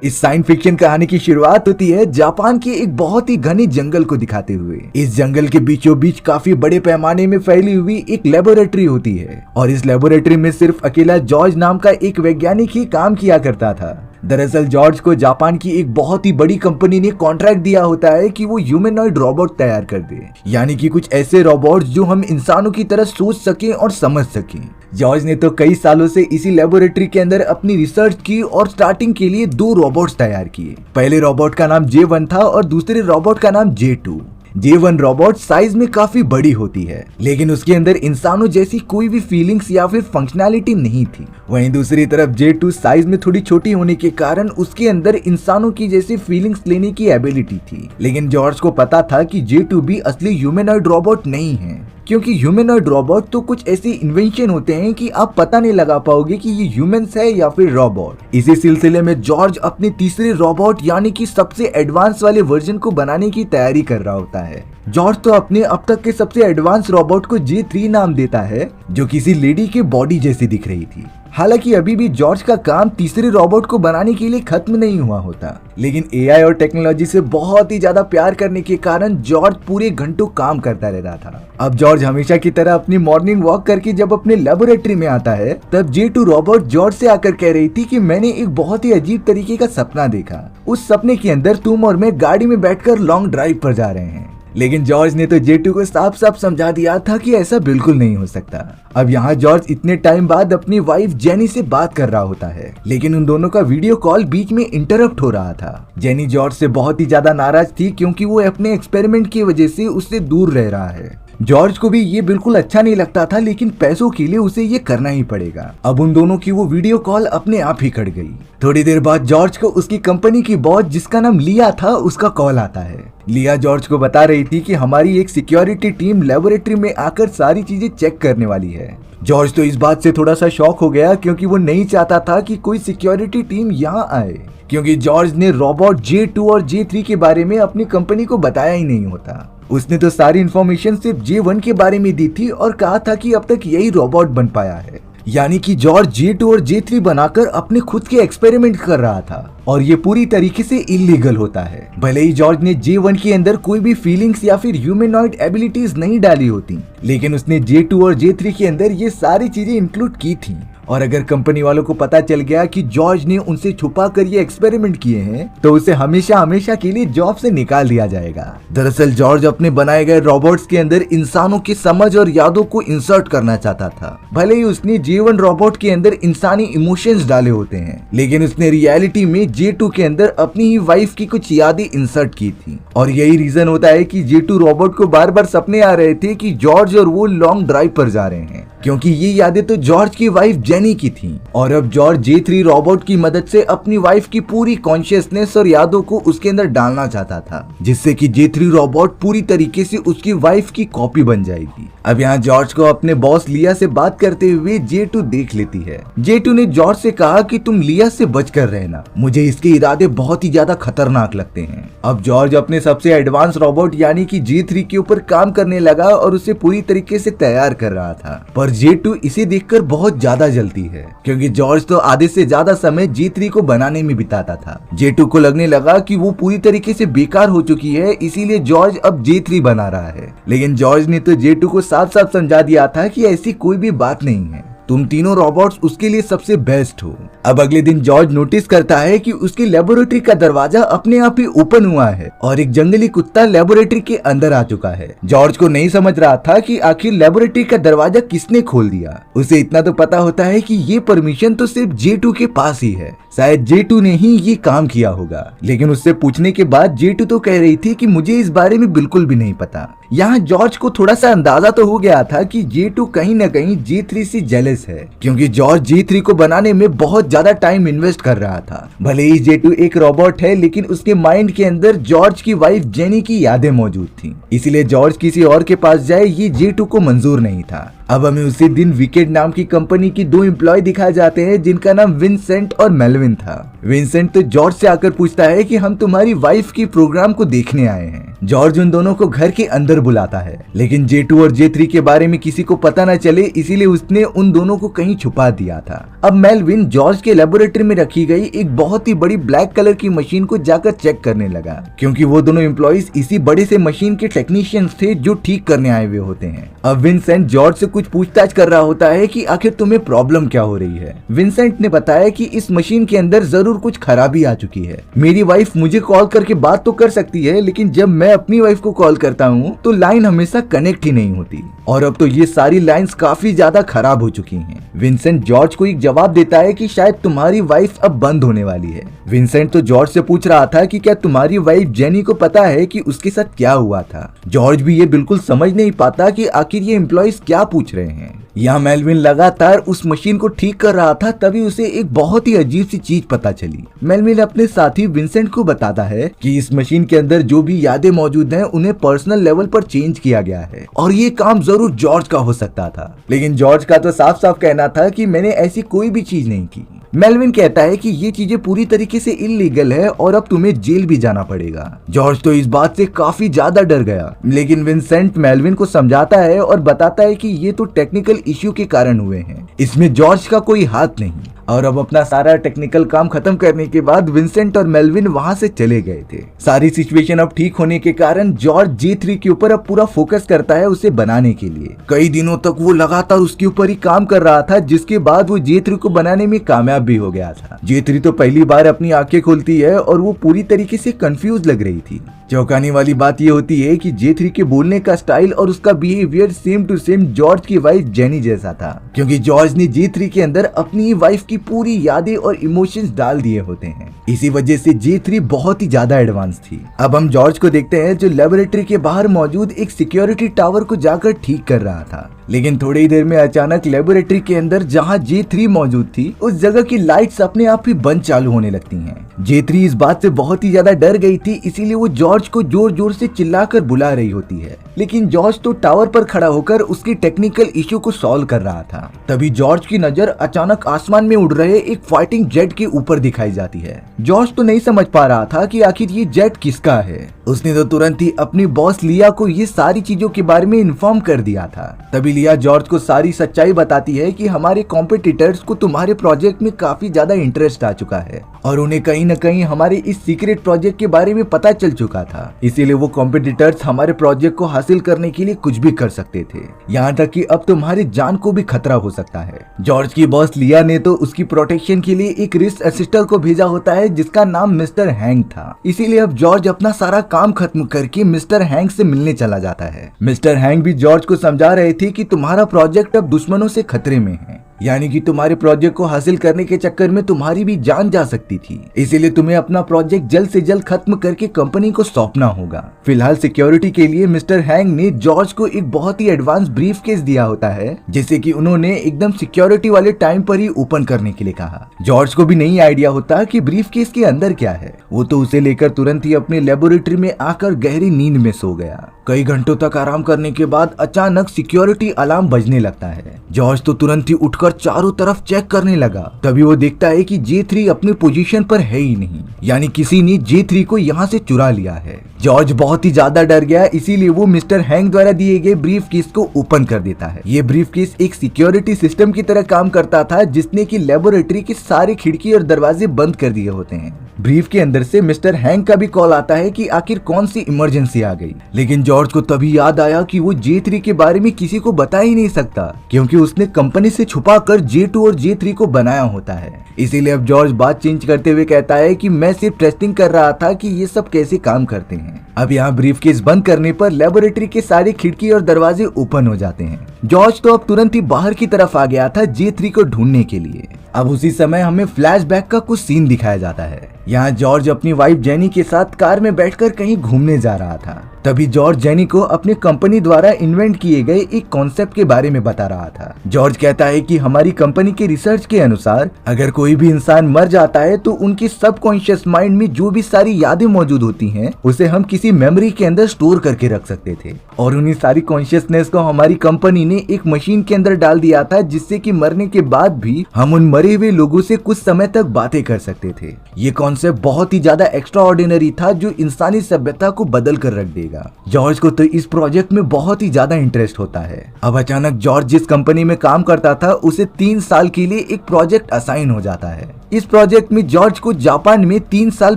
इस science fiction कहानी की शुरुआत होती है जापान के एक बहुत ही घने जंगल को दिखाते हुए। इस जंगल के बीचों बीच काफी बड़े पैमाने में फैली हुई एक लेबोरेटरी होती है और इस लेबोरेटरी में सिर्फ अकेला जॉर्ज नाम का एक वैज्ञानिक ही काम किया करता था। दरअसल जॉर्ज को जापान की एक बहुत ही बड़ी कंपनी ने कॉन्ट्रैक्ट दिया होता है कि वो ह्यूमनॉइड रोबोट तैयार कर दे, यानी कि कुछ ऐसे रोबोट जो हम इंसानों की तरह सोच सकें और समझ सकें। जॉर्ज ने तो कई सालों से इसी लेबोरेटरी के अंदर अपनी रिसर्च की और स्टार्टिंग के लिए 2 रोबोट्स तैयार किए। पहले रोबोट का नाम J1 था और दूसरे रोबोट का नाम J2। J1 रोबोट साइज में काफी बड़ी होती है, लेकिन उसके अंदर इंसानों जैसी कोई भी फीलिंग्स या फिर फंक्शनैलिटी नहीं थी। वहीं दूसरी तरफ J2 साइज में थोड़ी छोटी होने के कारण उसके अंदर इंसानों की जैसी फीलिंग्स लेने की एबिलिटी थी। लेकिन जॉर्ज को पता था कि J2 भी असली ह्यूमनॉइड रोबोट नहीं है, क्योंकि ह्यूमनॉइड रोबोट तो कुछ ऐसे इन्वेंशन होते हैं कि आप पता नहीं लगा पाओगे कि ये ह्यूमंस है या फिर रोबोट। इसी सिलसिले में जॉर्ज अपने तीसरे रोबोट यानी कि सबसे एडवांस वाले वर्जन को बनाने की तैयारी कर रहा होता है। जॉर्ज तो अपने अब तक के सबसे एडवांस रोबोट को J3 नाम देता है, जो किसी लेडी के बॉडी जैसी दिख रही थी। हालांकि अभी भी जॉर्ज का काम तीसरे रोबोट को बनाने के लिए खत्म नहीं हुआ होता, लेकिन एआई और टेक्नोलॉजी से बहुत ही ज्यादा प्यार करने के कारण जॉर्ज पूरे घंटों काम करता रह रहा था। अब जॉर्ज हमेशा की तरह अपनी मॉर्निंग वॉक करके जब अपने लेबोरेटरी में आता है, तब J2 रोबोट जॉर्ज से आकर कह रही थी कि मैंने एक बहुत ही अजीब तरीके का सपना देखा। उस सपने के अंदर तुम और मैं गाड़ी में बैठकर लॉन्ग ड्राइव पर जा रहे हैं। लेकिन जॉर्ज ने तो J2 को साफ साफ समझा दिया था कि ऐसा बिल्कुल नहीं हो सकता। अब यहाँ जॉर्ज इतने टाइम बाद अपनी वाइफ जेनी से बात कर रहा होता है, लेकिन उन दोनों का वीडियो कॉल बीच में इंटरप्ट हो रहा था। जेनी जॉर्ज से बहुत ही ज्यादा नाराज थी, क्योंकि वो अपने एक्सपेरिमेंट की वजह से उससे दूर रह रहा है। जॉर्ज को भी ये बिल्कुल अच्छा नहीं लगता था, लेकिन पैसों के लिए उसे ये करना ही पड़ेगा। अब उन दोनों की वो वीडियो कॉल अपने आप ही कट गई। थोड़ी देर बाद जॉर्ज को उसकी कंपनी की बॉस, जिसका नाम लिया था, उसका कॉल आता है। लिया जॉर्ज को बता रही थी कि हमारी एक सिक्योरिटी टीम लेबोरेटरी में आकर सारी चीजें चेक करने वाली है। जॉर्ज तो इस बात से थोड़ा सा शॉक हो गया, क्योंकि वो नहीं चाहता था कि कोई सिक्योरिटी टीम यहाँ आए, क्योंकि जॉर्ज ने रोबोट J2 और J3 के बारे में अपनी कंपनी को बताया ही नहीं होता। उसने तो सारी इन्फॉर्मेशन सिर्फ J1 के बारे में दी थी और कहा था कि अब तक यही रोबोट बन पाया है, यानी कि जॉर्ज J2 और J3 बनाकर अपने खुद के एक्सपेरिमेंट कर रहा था, और ये पूरी तरीके से इलीगल होता है। भले ही जॉर्ज ने J1 के अंदर कोई भी फीलिंग्स या फिर ह्यूमनॉइड एबिलिटीज नहीं डाली होती, लेकिन उसने J2 और J3 के अंदर ये सारी चीजें इंक्लूड की थी। और अगर कंपनी वालों को पता चल गया कि जॉर्ज ने उनसे छुपा कर ये एक्सपेरिमेंट किए हैं, तो उसे हमेशा हमेशा के लिए जॉब से निकाल दिया जाएगा। दरअसल जॉर्ज अपने बनाए गए रोबोट्स के अंदर इंसानों की समझ और यादों को इंसर्ट करना चाहता था। भले ही उसने J1 रोबोट के अंदर इंसानी इमोशंस डाले होते हैं, लेकिन उसने रियलिटी में J2 के अंदर अपनी ही वाइफ की कुछ यादें इंसर्ट की थी। और यही रीजन होता है कि J2 रोबोट को बार बार सपने आ रहे थे कि जॉर्ज और वो लॉन्ग ड्राइव पर जा रहे हैं, क्योंकि ये यादें तो जॉर्ज की वाइफ जेनी की थी। और अब जॉर्ज J3 रोबोट की मदद से अपनी वाइफ की पूरी कॉन्शियसनेस और यादों को उसके अंदर डालना चाहता था, जिससे कि J3 रोबोट पूरी तरीके से उसकी वाइफ की कॉपी बन जाएगी। अब यहाँ जॉर्ज को अपने बॉस लिया से बात करते हुए J2 देख लेती है। J2 ने जॉर्ज से कहा कि तुम लिया से बचकर रहना, मुझे इसके इरादे बहुत ही ज्यादा खतरनाक लगते हैं। अब जॉर्ज अपने सबसे एडवांस रोबोट यानी कि J3 के ऊपर काम करने लगा और उसे पूरी तरीके से तैयार कर रहा था, पर J2 इसे देखकर बहुत ज्यादा जलती है, क्योंकि जॉर्ज तो आधे से ज्यादा समय J3 को बनाने में बिताता था। J2 को लगने लगा कि वो पूरी तरीके से बेकार हो चुकी है, इसीलिए जॉर्ज अब J3 बना रहा है। लेकिन जॉर्ज ने तो J2 को साफ साफ समझा दिया था कि ऐसी कोई भी बात नहीं है, तुम तीनों रोबोट्स उसके लिए सबसे बेस्ट हो। अब अगले दिन जॉर्ज नोटिस करता है कि उसकी लेबोरेटरी का दरवाजा अपने आप ही ओपन हुआ है और एक जंगली कुत्ता लेबोरेटरी के अंदर आ चुका है। जॉर्ज को नहीं समझ रहा था कि आखिर लेबोरेटरी का दरवाजा किसने खोल दिया। उसे इतना तो पता होता है कि ये परमिशन तो सिर्फ J2 के पास ही है, शायद J2 ने ही ये काम किया होगा। लेकिन उससे पूछने के बाद J2 तो कह रही थी कि मुझे इस बारे में बिल्कुल भी नहीं पता। यहाँ जॉर्ज को थोड़ा सा अंदाजा तो हो गया था कि J2 कहीं न कहीं J3 से जेलस है, क्योंकि जॉर्ज J3 को बनाने में बहुत ज्यादा टाइम इन्वेस्ट कर रहा था। भले ही J2 एक रोबोट है, लेकिन उसके माइंड के अंदर जॉर्ज की वाइफ जेनी की यादें मौजूद थी, इसलिए जॉर्ज किसी और के पास जाए ये J2 को मंजूर नहीं था। अब हमें उसी दिन विकेट नाम की कंपनी की 2 एम्प्लॉय दिखाए जाते हैं, जिनका नाम विंसेंट और मेलविन था। विंसेंट तो जॉर्ज से आकर पूछता है कि हम तुम्हारी वाइफ की प्रोग्राम को देखने आए हैं। जॉर्ज उन दोनों को घर के अंदर बुलाता है, लेकिन J2 और J3 के बारे में किसी को पता न चले, इसीलिए उसने उन दोनों को कहीं छुपा दिया था। अब मेलविन जॉर्ज के लेबोरेटरी में रखी गई एक बहुत ही बड़ी ब्लैक कलर की मशीन को जाकर चेक करने लगा, क्योंकि वो दोनों एम्प्लॉइज इसी बड़े से मशीन के टेक्नीशियंस थे जो ठीक करने आए हुए होते हैं। अब विंसेंट जॉर्ज से कुछ पूछताछ कर रहा होता है कि आखिर तुम्हें प्रॉब्लम क्या हो रही है। विंसेंट ने बताया कि इस मशीन के अंदर जरूर कुछ खराबी आ चुकी है। मेरी वाइफ मुझे कॉल करके बात तो कर सकती है, लेकिन जब मैं अपनी वाइफ को कॉल करता हूँ तो लाइन हमेशा कनेक्ट ही नहीं होती, और अब तो ये सारी लाइंस काफी ज्यादा खराब हो चुकी हैं। विंसेंट जॉर्ज को एक जवाब देता है कि शायद तुम्हारी वाइफ अब बंद होने वाली है। विंसेंट तो जॉर्ज से पूछ रहा था कि क्या तुम्हारी वाइफ जेनी को पता है कि उसके साथ क्या हुआ था। जॉर्ज भी ये बिल्कुल समझ नहीं पाता कि आखिर ये एम्प्लॉइज क्या पूछ रहे हैं। यहाँ मेलविन लगातार उस मशीन को ठीक कर रहा था, तभी उसे एक बहुत ही अजीब सी चीज पता चली। मेलविन अपने साथी विंसेंट को बताता है कि इस मशीन के अंदर जो भी यादें मौजूद हैं उन्हें पर्सनल लेवल पर चेंज किया गया है, और ये काम जरूर जॉर्ज का हो सकता था। लेकिन जॉर्ज का तो साफ साफ कहना था कि मैंने ऐसी कोई भी चीज नहीं की। मेलविन कहता है कि ये चीजें पूरी तरीके से इलीगल है और अब तुम्हें जेल भी जाना पड़ेगा। जॉर्ज तो इस बात से काफी ज्यादा डर गया, लेकिन विंसेंट मेलविन को समझाता है और बताता है कि ये तो टेक्निकल इश्यू के कारण हुए हैं, इसमें जॉर्ज का कोई हाथ नहीं। और अब अपना सारा टेक्निकल काम खत्म करने के बाद विंसेंट और मेलविन वहां से चले गए थे। सारी सिचुएशन अब ठीक होने के कारण जॉर्ज J3 के ऊपर अब पूरा फोकस करता है उसे बनाने के लिए। कई दिनों तक वो लगातार उसके ऊपर ही काम कर रहा था, जिसके बाद वो J3 को बनाने में कामयाब भी हो गया था। J3 तो पहली बार अपनी आंखें खोलती है और वो पूरी तरीके से कंफ्यूज लग रही थी। चौंकाने वाली बात ये होती है कि J3 के बोलने का स्टाइल और उसका behaviour same to same George की वाइफ जेनी जैसा था, क्योंकि जॉर्ज ने J3 के अंदर अपनी वाइफ की पूरी यादें और इमोशंस डाल दिए होते हैं। इसी वजह से J3 बहुत ही ज्यादा एडवांस थी। अब हम जॉर्ज को देखते हैं जो लेबोरेटरी के बाहर मौजूद एक सिक्योरिटी टावर को जाकर ठीक कर रहा था, लेकिन थोड़ी ही देर में अचानक लेबोरेटरी के अंदर जहां J3 मौजूद थी उस जगह की लाइट्स अपने आप ही बंद चालू होने लगती हैं। J3 इस बात से बहुत ही ज्यादा डर गई थी, इसीलिए वो जॉर्ज को जोर जोर से चिल्लाकर बुला रही होती है, लेकिन जॉर्ज तो टावर पर खड़ा होकर उसकी टेक्निकल इश्यू को सॉल्व कर रहा था। तभी जॉर्ज की नजर अचानक आसमान में उड़ रहे एक फाइटिंग जेट के ऊपर दिखाई जाती है। जॉर्ज तो नहीं समझ पा रहा था कि आखिर ये जेट किसका है। उसने तो तुरंत ही अपनी बॉस लिया को ये सारी चीजों के बारे में इन्फॉर्म कर दिया था। तभी लिया जॉर्ज को सारी सच्चाई बताती है कि हमारे कॉम्पिटिटर्स को तुम्हारे प्रोजेक्ट में काफी ज्यादा इंटरेस्ट आ चुका है और उन्हें कहीं न कहीं हमारे इस सीक्रेट प्रोजेक्ट के बारे में पता चल चुका था, इसीलिए वो कॉम्पिटिटर्स हमारे प्रोजेक्ट को हासिल करने के लिए कुछ भी कर सकते थे, यहाँ तक कि अब तुम्हारी जान को भी खतरा हो सकता है। जॉर्ज की बॉस लिया ने तो उसकी प्रोटेक्शन के लिए एक रिस्क असिस्टेंट को भेजा होता है जिसका नाम मिस्टर हैंक था, इसीलिए अब जॉर्ज अपना सारा काम खत्म करके मिस्टर हैंक से मिलने चला जाता है। मिस्टर हैंक भी जॉर्ज को समझा रहे थे कि तुम्हारा प्रोजेक्ट अब दुश्मनों से खतरे में है, यानी कि तुम्हारे प्रोजेक्ट को हासिल करने के चक्कर में तुम्हारी भी जान जा सकती थी, इसीलिए तुम्हें अपना प्रोजेक्ट जल्द से जल्द खत्म करके कंपनी को सौंपना होगा। फिलहाल सिक्योरिटी के लिए मिस्टर हैंग ने जॉर्ज को एक बहुत ही एडवांस ब्रीफ केस दिया होता है, जिसे कि उन्होंने एकदम सिक्योरिटी वाले टाइम पर ही ओपन करने के लिए कहा। जॉर्ज को भी नहीं आइडिया होता कि ब्रीफ केस के अंदर क्या है, वो तो उसे लेकर तुरंत ही अपने लेबोरेटरी में आकर गहरी नींद में सो गया। कई घंटों तक आराम करने के बाद अचानक सिक्योरिटी अलार्म बजने लगता है। जॉर्ज तो तुरंत ही उठकर चारों तरफ चेक करने लगा, तभी वो देखता है कि J3 अपने पोजीशन पर है ही नहीं, यानी किसी ने J3 को यहाँ से चुरा लिया है। जॉर्ज बहुत ही ज्यादा डर गया, इसीलिए वो मिस्टर हैंक द्वारा दिए गए ब्रीफ केस को ओपन कर देता है। ये ब्रीफ केस एक सिक्योरिटी सिस्टम की तरह काम करता था, जिसने की लेबोरेटरी के सारे खिड़की और दरवाजे बंद कर दिए होते हैं। ब्रीफ के अंदर से मिस्टर हैंक का भी कॉल आता है कि आखिर कौन सी इमरजेंसी आ गई, लेकिन जॉर्ज को तभी याद आया कि वो J3 के बारे में किसी को बता ही नहीं सकता, क्योंकि उसने कंपनी से छुपाकर J2 और J3 को बनाया होता है। इसीलिए अब जॉर्ज बात चेंज करते हुए कहता है कि मैं सिर्फ टेस्टिंग कर रहा था कि ये सब कैसे काम करते हैं। अब यहाँ ब्रीफ केस बंद करने पर लेबोरेटरी के सारे खिड़की और दरवाजे ओपन हो जाते हैं। जॉर्ज तो अब तुरंत ही बाहर की तरफ आ गया था J3 को ढूंढने के लिए। अब उसी समय हमें फ्लैशबैक का कुछ सीन दिखाया जाता है। यहाँ जॉर्ज अपनी वाइफ जेनी के साथ कार में बैठकर कहीं घूमने जा रहा था। तभी जॉर्ज जेनी को अपने कंपनी द्वारा इन्वेंट किए गए एक कॉन्सेप्ट के बारे में बता रहा था। जॉर्ज कहता है कि हमारी कंपनी के रिसर्च के अनुसार अगर कोई भी इंसान मर जाता है तो उनकी सबकॉन्शियस माइंड में जो भी सारी यादें मौजूद होती हैं उसे हम किसी मेमोरी के अंदर स्टोर करके रख सकते थे, और उन्हीं सारी कॉन्शियसनेस को हमारी कंपनी ने एक मशीन के अंदर डाल दिया था, जिससे कि मरने के बाद भी हम उन मरे हुए लोगों से कुछ समय तक बातें कर सकते थे। ये कॉन्सेप्ट बहुत ही ज्यादा एक्स्ट्रा ऑर्डिनरी था जो इंसानी सभ्यता को बदल कर रख देगा। जॉर्ज को तो इस प्रोजेक्ट में बहुत ही ज्यादा इंटरेस्ट होता है। अब अचानक जॉर्ज जिस कंपनी में काम करता था उसे 3 साल के लिए एक प्रोजेक्ट असाइन हो जाता है। इस प्रोजेक्ट में जॉर्ज को जापान में 3 साल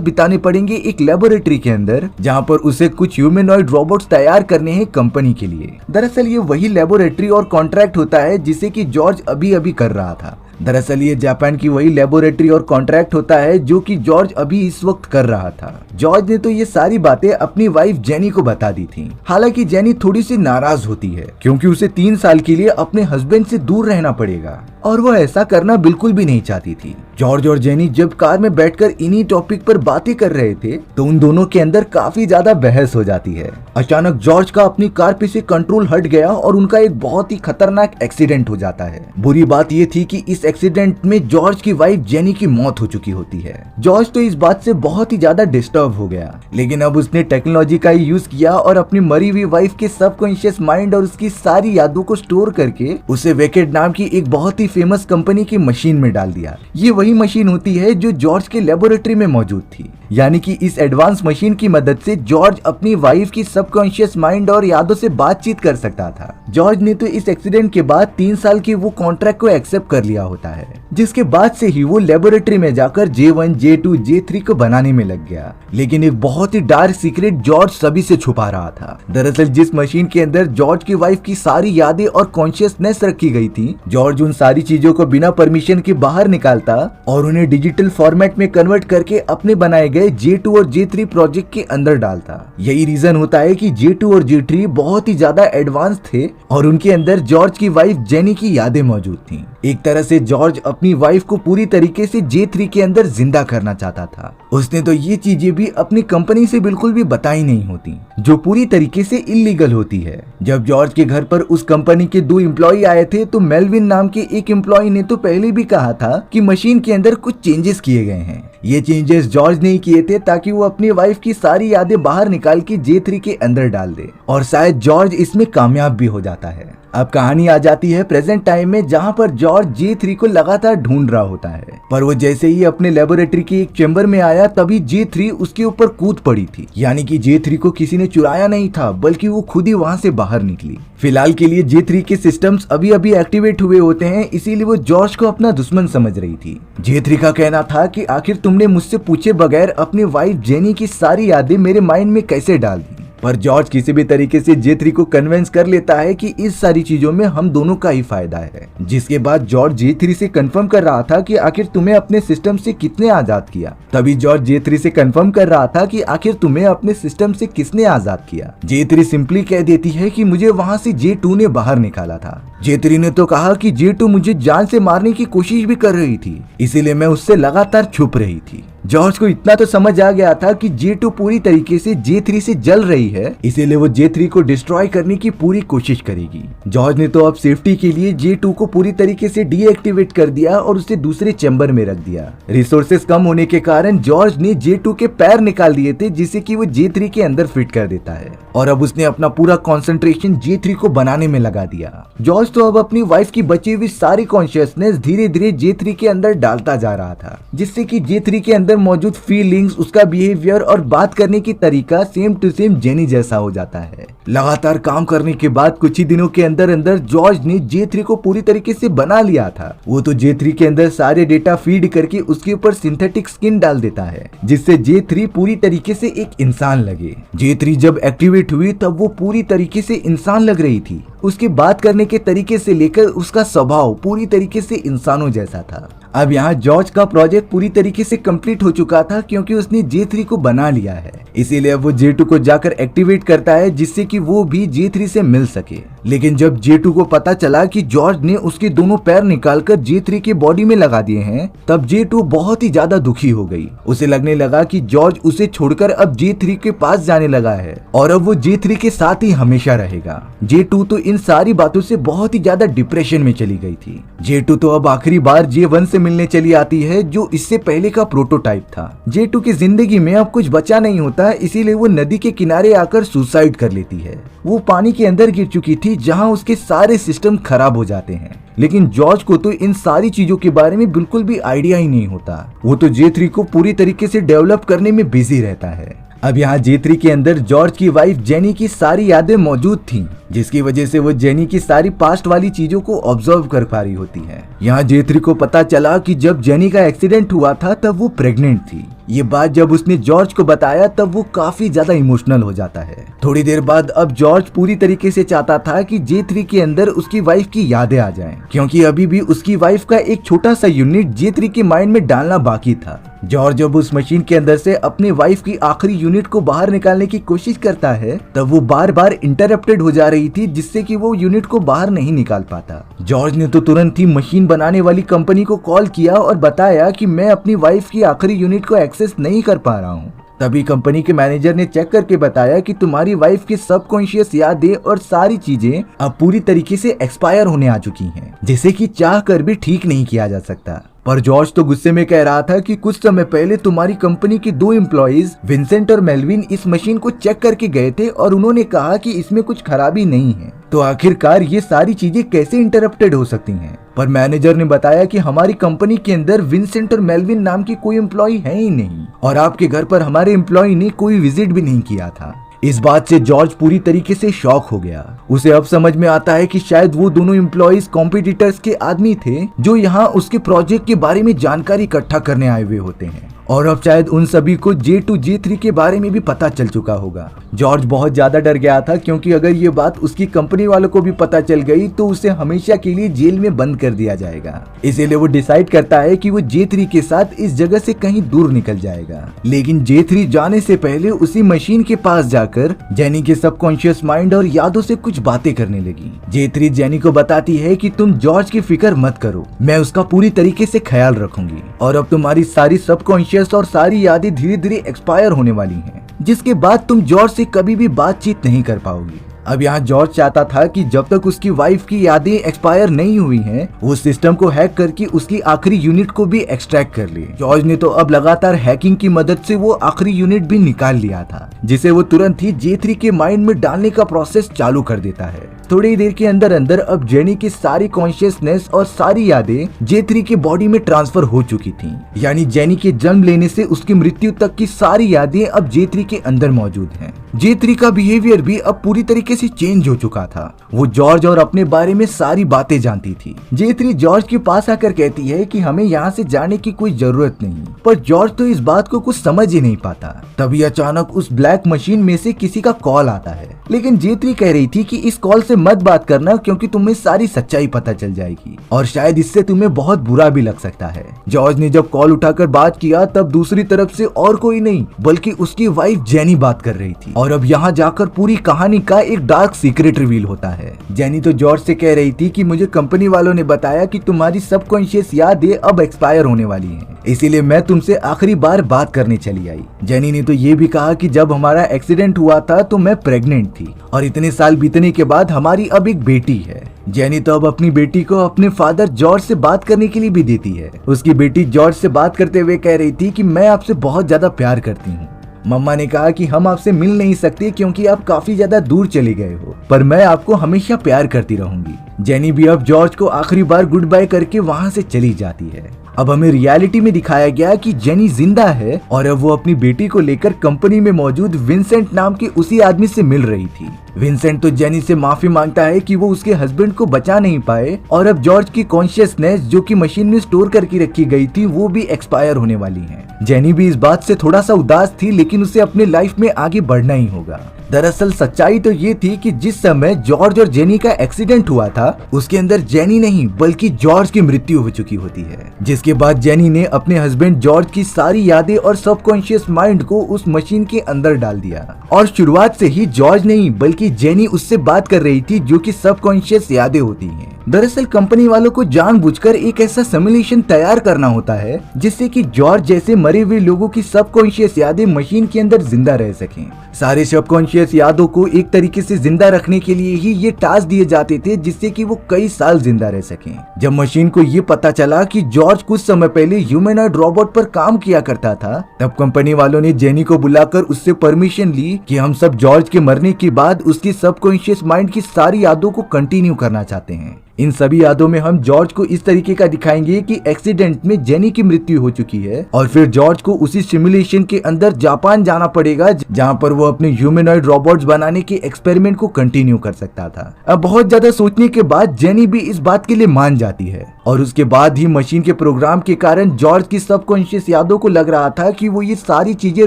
बिताने पड़ेंगे एक लेबोरेटरी के अंदर, जहां पर उसे कुछ ह्यूमनॉइड रोबोट्स तैयार करने हैं कंपनी के लिए। दरअसल ये वही लेबोरेटरी और कॉन्ट्रैक्ट होता है जिसे कि जॉर्ज अभी अभी कर रहा था। दरअसल ये जापान की वही लेबोरेटरी और कॉन्ट्रैक्ट होता है जो कि जॉर्ज अभी इस वक्त कर रहा था। जॉर्ज ने तो ये सारी बातें अपनी वाइफ जेनी को बता दी थी। हालांकि जेनी थोड़ी सी नाराज होती है क्योंकि उसे 3 साल के लिए अपने हस्बैंड से दूर रहना पड़ेगा और वो ऐसा करना बिल्कुल भी नहीं चाहती थी। जॉर्ज और जेनी जब कार में बैठकर इन्हीं टॉपिक पर बातें कर रहे थे तो उन दोनों के अंदर काफी ज्यादा बहस हो जाती है। अचानक जॉर्ज का अपनी कार पे से कंट्रोल हट गया और उनका एक बहुत ही खतरनाक एक्सीडेंट हो जाता है। बुरी बात ये थी कि इस एक्सीडेंट में जॉर्ज की वाइफ जेनी की मौत हो चुकी होती है। जॉर्ज तो इस बात से बहुत ही ज्यादा डिस्टर्ब हो गया, लेकिन अब उसने टेक्नोलॉजी का ही यूज किया और अपनी मरी हुई वाइफ के सबकॉन्शियस माइंड और उसकी सारी यादों को स्टोर करके उसे वेकेट नाम की एक बहुत ही फेमस कंपनी की मशीन में डाल दिया। ये वही मशीन होती है जो जॉर्ज के लेबोरेटरी में मौजूद थी। यानी कि इस एडवांस मशीन की मदद से जॉर्ज अपनी वाइफ की सबकॉन्शियस माइंड और यादों से बातचीत कर सकता था। जॉर्ज ने तो इस एक्सीडेंट के बाद 3 साल के वो कॉन्ट्रैक्ट को एक्सेप्ट कर लिया होता है, जिसके बाद से ही वो लेबोरेटरी में जाकर J1, J2, J3 को बनाने में लग गया। लेकिन एक बहुत ही डार्क सीक्रेट जॉर्ज सभी से छुपा रहा था। दरअसल जिस मशीन के अंदर जॉर्ज की वाइफ की सारी यादें और कॉन्शियसनेस रखी गई थी, जॉर्ज उन सारी चीजों को बिना परमिशन के बाहर निकालता और उन्हें डिजिटल फॉर्मेट में कन्वर्ट करके अपने बनाए गए J2 और J3 प्रोजेक्ट के अंदर डालता। यही रीजन होता है कि J2 और J3 बहुत ही ज्यादा एडवांस थे और उनके अंदर जॉर्ज की वाइफ जेनी की यादें मौजूद थी। एक तरह से जॉर्ज अपनी वाइफ को पूरी तरीके से J3 के अंदर जिंदा करना चाहता था। उसने तो ये चीजें भी अपनी कंपनी से बिल्कुल भी बताई नहीं होती, जो पूरी तरीके से इलीगल होती है। जब जॉर्ज के घर पर उस कंपनी के 2 एम्प्लॉय आए थे तो मेलविन नाम के एक एम्प्लॉय ने तो पहले भी कहा था कि मशीन के अंदर कुछ चेंजेस किए गए हैं। ये चेंजेस जॉर्ज ने ही किए थे ताकि वो अपनी वाइफ की सारी यादें बाहर निकाल के J3 के अंदर डाल दे, और शायद जॉर्ज इसमें कामयाब भी हो जाता है। अब कहानी आ जाती है प्रेजेंट टाइम में, जहां पर जॉर्ज J3 को लगातार ढूंढ रहा होता है। पर वो जैसे ही अपने लेबोरेटरी के एक चेंबर में आया तभी J3 उसके ऊपर कूद पड़ी थी। यानी कि J3 को किसी ने चुराया नहीं था, बल्कि वो खुद ही वहां से बाहर निकली। फिलहाल के लिए J3 के सिस्टम्स अभी अभी एक्टिवेट हुए होते हैं, इसीलिए वो जॉर्ज को अपना दुश्मन समझ रही थी। J3 का कहना था कि आखिर तुमने मुझसे पूछे बगैर अपनी वाइफ जेनी की सारी यादें मेरे माइंड में कैसे डाल दी। पर जॉर्ज किसी भी तरीके से J3 को कन्विंस कर लेता है कि इस सारी चीजों में हम दोनों का ही फायदा है। जिसके बाद जॉर्ज J3 से कंफर्म कर रहा था कि आखिर तुम्हें अपने सिस्टम से किसने आजाद किया। तभी जॉर्ज J3 से कंफर्म कर रहा था कि आखिर तुम्हें अपने सिस्टम से किसने आजाद किया। J3 सिंपली कह देती है कि मुझे वहाँ से J2 ने बाहर निकाला था। J3 ने तो कहा कि J2 मुझे जान से मारने की कोशिश भी कर रही थी, इसीलिए मैं उससे लगातार छुप रही थी। जॉर्ज को इतना तो समझ आ गया था कि J2 पूरी तरीके से J3 से जल रही है, इसीलिए वो J3 को डिस्ट्रॉय करने की पूरी कोशिश करेगी। जॉर्ज ने तो अब सेफ्टी के लिए J2 को पूरी तरीके से डीएक्टिवेट कर दिया और उसे दूसरे चैम्बर में रख दिया। रिसोर्सेस कम होने के कारण जॉर्ज ने J2 के पैर निकाल दिए थे, जिसे कि वो J3 के अंदर फिट कर देता है और अब उसने अपना पूरा कंसंट्रेशन J3 को बनाने में लगा दिया। जॉर्ज तो अब अपनी वाइफ की बची हुई सारी कॉन्शियसनेस धीरे धीरे J3 के अंदर डालता जा रहा था, जिससे कि J3 के अंदर मौजूद फीलिंग्स, उसका बिहेवियर और बात करने की तरीका सेम टू सेम जेनी जैसा हो जाता है। लगातार काम करने के बाद कुछ ही दिनों के अंदर अंदर जॉर्ज ने J3 को पूरी तरीके से बना लिया था। वो तो J3 के अंदर सारे डेटा फीड करके उसके ऊपर सिंथेटिक स्किन डाल देता है, जिससे J3 पूरी तरीके से एक इंसान लगे। J3 जब एक्टिवेट हुई तब वो पूरी तरीके से इंसान लग रही थी। उसके बात करने के तरीके से लेकर उसका स्वभाव पूरी तरीके से इंसानों जैसा था। अब यहाँ जॉर्ज का प्रोजेक्ट पूरी तरीके से कंप्लीट हो चुका था, क्योंकि उसने J3 को बना लिया है। इसीलिए अब वो J2 को जाकर एक्टिवेट करता है, जिससे कि वो भी J3 से मिल सके। लेकिन जब J2 को पता चला कि जॉर्ज ने उसके दोनों पैर निकालकर J3 की बॉडी में लगा दिए हैं, तब J2 बहुत ही ज्यादा दुखी हो गई। उसे लगने लगा कि जॉर्ज उसे छोड़कर अब J3 के पास जाने लगा है और अब वो J3 के साथ ही हमेशा रहेगा। J2 तो इन सारी बातों से बहुत ही ज्यादा डिप्रेशन में चली गई थी। J2 तो अब आखिरी बार J1 से मिलने चली आती है, जो इससे पहले का प्रोटोटाइप था। J2 की जिंदगी में अब कुछ बचा नहीं होता था, इसीलिए वो नदी के किनारे आकर सुसाइड कर लेती है। वो पानी के अंदर गिर चुकी थी जहां उसके सारे सिस्टम खराब हो जाते हैं। लेकिन जॉर्ज को तो इन सारी चीजों के बारे में बिल्कुल भी आइडिया ही नहीं होता। वो तो J3 को पूरी तरीके से डेवलप करने में बिजी रहता है। अब यहाँ J3 के अंदर जॉर्ज की वाइफ जेनी की सारी यादें मौजूद थीं, जिसकी वजह से वो जेनी की सारी पास्ट वाली चीजों को ऑब्जर्व कर पा रही होती है। यहाँ J3 को पता चला कि जब जेनी का एक्सीडेंट हुआ था तब वो प्रेग्नेंट थी। ये बात जब उसने जॉर्ज को बताया तब वो काफी ज्यादा इमोशनल हो जाता है। थोड़ी देर बाद अब जॉर्ज पूरी तरीके से चाहता था कि J3 के अंदर उसकी वाइफ की यादें आ जाएं, क्योंकि अभी भी उसकी वाइफ का एक छोटा सा यूनिट J3 के माइंड में डालना बाकी था। जॉर्ज जब उस मशीन के अंदर से अपनी वाइफ की आखिरी यूनिट को बाहर निकालने की कोशिश करता है तब वो बार बार इंटरप्टेड हो जा रही थी, जिससे कि वो यूनिट को बाहर नहीं निकाल पाता। जॉर्ज ने तो तुरंत ही मशीन बनाने वाली कंपनी को कॉल किया और बताया कि मैं अपनी वाइफ की आखिरी यूनिट को एक्सेस नहीं कर पा रहा हूँ। तभी कंपनी के मैनेजर ने चेक करके बताया कि तुम्हारी वाइफ की सबकॉन्शियस यादें और सारी चीजें अब पूरी तरीके से एक्सपायर होने आ चुकी हैं, जिसे कि चाह कर भी ठीक नहीं किया जा सकता। पर जॉर्ज तो गुस्से में कह रहा था कि कुछ समय पहले तुम्हारी कंपनी के 2 एम्प्लॉइज विंसेंट और मेलविन इस मशीन को चेक करके गए थे और उन्होंने कहा कि इसमें कुछ खराबी नहीं है। तो आखिरकार ये सारी चीजें कैसे इंटरप्टेड हो सकती हैं? पर मैनेजर ने बताया कि हमारी कंपनी के अंदर विंसेंट और मेलविन नाम की कोई एम्प्लॉय है ही नहीं और आपके घर पर हमारे एम्प्लॉय ने कोई विजिट भी नहीं किया था। इस बात से जॉर्ज पूरी तरीके से शॉक हो गया। उसे अब समझ में आता है कि शायद वो दोनों एम्प्लॉइज कॉम्पिटिटर्स के आदमी थे जो यहाँ उसके प्रोजेक्ट के बारे में जानकारी इकट्ठा करने आए हुए होते हैं और अब शायद उन सभी को J2 J3 के बारे में भी पता चल चुका होगा। जॉर्ज बहुत ज्यादा डर गया था, क्योंकि अगर ये बात उसकी कंपनी वालों को भी पता चल गई तो उसे हमेशा के लिए जेल में बंद कर दिया जाएगा। इसीलिए वो डिसाइड करता है कि वो J3 के साथ इस जगह से कहीं दूर निकल जाएगा। लेकिन J3 जाने से पहले उसी मशीन के पास जाकर जेनी के सबकॉन्शियस माइंड और यादों से कुछ बातें करने लगी। J3 जेनी को बताती है कि तुम जॉर्ज की फिक्र मत करो, मैं उसका पूरी तरीके से ख्याल रखूंगी और अब तुम्हारी सारी सबकॉन्शियस और सारी यादें धीरे धीरे एक्सपायर होने वाली हैं, जिसके बाद तुम जॉर्ज से कभी भी बातचीत नहीं कर पाओगी। अब यहाँ जॉर्ज चाहता था कि जब तक उसकी वाइफ की यादें एक्सपायर नहीं हुई हैं, वो सिस्टम को हैक करके उसकी आखिरी यूनिट को भी एक्सट्रैक्ट कर ले। जॉर्ज ने तो अब लगातार हैकिंग की मदद से वो आखिरी यूनिट भी निकाल लिया था, जिसे वो तुरंत ही J3 के माइंड में डालने का प्रोसेस चालू कर देता है। थोड़ी देर के अंदर अंदर अब जेनी की सारी कॉन्शियसनेस और सारी यादें J3 के बॉडी में ट्रांसफर हो चुकी थी। यानी जेनी के जन्म लेने से उसकी मृत्यु तक की सारी यादें अब J3 के अंदर मौजूद हैं। J3 का बिहेवियर भी अब पूरी तरीके से चेंज हो चुका था। वो जॉर्ज और अपने बारे में सारी बातें जानती थी। J3 जॉर्ज के पास आकर कहती है कि हमें यहाँ से जाने की कोई जरूरत नहीं, पर जॉर्ज तो इस बात को कुछ समझ ही नहीं पाता। तभी अचानक उस ब्लैक मशीन में से किसी का कॉल आता है, लेकिन J3 कह रही थी कि इस कॉल से मत बात करना, क्योंकि तुम्हें सारी सच्चाई पता चल जाएगी और शायद इससे तुम्हें बहुत बुरा भी लग सकता है। जॉर्ज ने जब कॉल उठाकर बात किया तब दूसरी तरफ से और कोई नहीं बल्कि उसकी वाइफ जेनी बात कर रही थी और अब यहाँ जाकर पूरी कहानी का एक डार्क सीक्रेट रिवील होता है। जेनी तो जॉर्ज से कह रही थी कि मुझे कंपनी वालों ने बताया कि तुम्हारी सबकॉन्शियस यादें अब एक्सपायर होने वाली हैं, इसीलिए मैं तुमसे आखिरी बार बात करने चली आई। जेनी ने तो ये भी कहा कि जब हमारा एक्सीडेंट हुआ था तो मैं प्रेग्नेंट थी और इतने साल बीतने के बाद हमारी अब एक बेटी है। जेनी तो अब अपनी बेटी को अपने फादर जॉर्ज से बात करने के लिए भी देती है। उसकी बेटी जॉर्ज से बात करते हुए कह रही थी कि मैं आपसे बहुत ज्यादा प्यार करती हूँ। मम्मा ने कहा कि हम आपसे मिल नहीं सकते क्योंकि आप काफी ज्यादा दूर चले गए हो, पर मैं आपको हमेशा प्यार करती रहूंगी। जेनी भी अब जॉर्ज को आखिरी बार गुड बाय करके वहाँ से चली जाती है। अब हमें रियलिटी में दिखाया गया कि जेनी जिंदा है और अब वो अपनी बेटी को लेकर कंपनी में मौजूद विंसेंट नाम के उसी आदमी से मिल रही थी। विंसेंट तो जेनी से माफी मांगता है कि वो उसके हस्बैंड को बचा नहीं पाए और अब जॉर्ज की कॉन्शियसनेस जो कि मशीन में स्टोर करके रखी गई थी वो भी एक्सपायर होने वाली है। जेनी भी इस बात से थोड़ा सा उदास थी, लेकिन उसे अपने लाइफ में आगे बढ़ना ही होगा। दरअसल सच्चाई तो ये थी कि जिस समय जॉर्ज और जेनी का एक्सीडेंट हुआ था उसके अंदर जेनी नहीं बल्कि जॉर्ज की मृत्यु हो चुकी होती है, जिसके बाद जेनी ने अपने हस्बैंड जॉर्ज की सारी यादें और सबकॉन्शियस माइंड को उस मशीन के अंदर डाल दिया और शुरुआत से ही जॉर्ज नहीं बल्कि जेनी उससे बात कर रही थी जो कि सबकॉन्शियस यादें होती हैं। दरअसल कंपनी वालों को जानबूझकर एक ऐसा सिमुलेशन तैयार करना होता है जिससे कि जॉर्ज जैसे मरे हुए लोगों की सबकॉन्शियस यादें मशीन के अंदर जिंदा रह सकें। सारे सबकॉन्शियस यादों को एक तरीके से जिंदा रखने के लिए ही ये टास्क दिए जाते थे जिससे कि वो कई साल जिंदा रह सकें। जब मशीन को ये पता चला कि जॉर्ज कुछ समय पहले ह्यूमनॉइड रोबोट पर काम किया करता था, तब कंपनी वालों ने जेनी को बुलाकर उससे परमिशन ली कि हम सब जॉर्ज के मरने के बाद उसकी सबकॉन्शियस माइंड की सारी यादों को कंटिन्यू करना चाहते हैं। इन सभी यादों में हम जॉर्ज को इस तरीके का दिखाएंगे कि एक्सीडेंट में जेनी की मृत्यु हो चुकी है और फिर जॉर्ज को उसी सिमुलेशन के अंदर जापान जाना पड़ेगा जहां पर वो अपने ह्यूमनॉइड रोबोट्स बनाने के एक्सपेरिमेंट को कंटिन्यू कर सकता था। अब बहुत ज्यादा सोचने के बाद जेनी भी इस बात के लिए मान जाती है और उसके बाद ही मशीन के प्रोग्राम के कारण जॉर्ज की सबकॉन्शियस यादों को लग रहा था कि वो ये सारी चीजें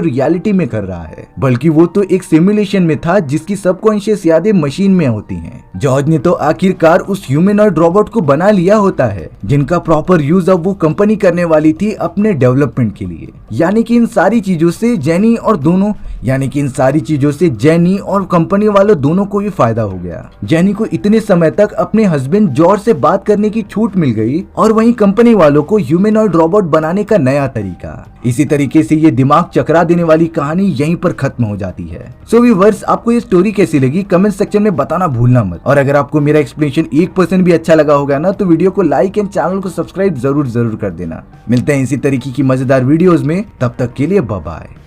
रियलिटी में कर रहा है, बल्कि वो तो एक सिमुलेशन में था जिसकी सबकॉन्शियस यादें मशीन में होती हैं। जॉर्ज ने तो आखिरकार उस ह्यूमनॉइड रोबोट को बना लिया होता है जिनका प्रॉपर यूज अब वो कंपनी करने वाली थी अपने डेवलपमेंट के लिए। यानी कि इन सारी चीजों से जेनी और कंपनी वालों दोनों को भी फायदा हो गया। जेनी को इतने समय तक अपने हस्बैंड जॉर्ज से बात करने की छूट मिल गई और वहीं कंपनी वालों को ह्यूमनॉइड रोबोट बनाने का नया तरीका। इसी तरीके से ये दिमाग चकरा देने वाली कहानी यहीं पर खत्म हो जाती है। सो व्यूअर्स, आपको ये स्टोरी कैसी लगी कमेंट सेक्शन में बताना भूलना मत। और अगर आपको मेरा एक्सप्लेनेशन 1% भी अच्छा लगा होगा ना तो वीडियो को लाइक एंड चैनल को सब्सक्राइब जरूर कर देना। मिलते हैं इसी तरीके की मजेदार वीडियोस में, तब तक के लिए बाय बाय।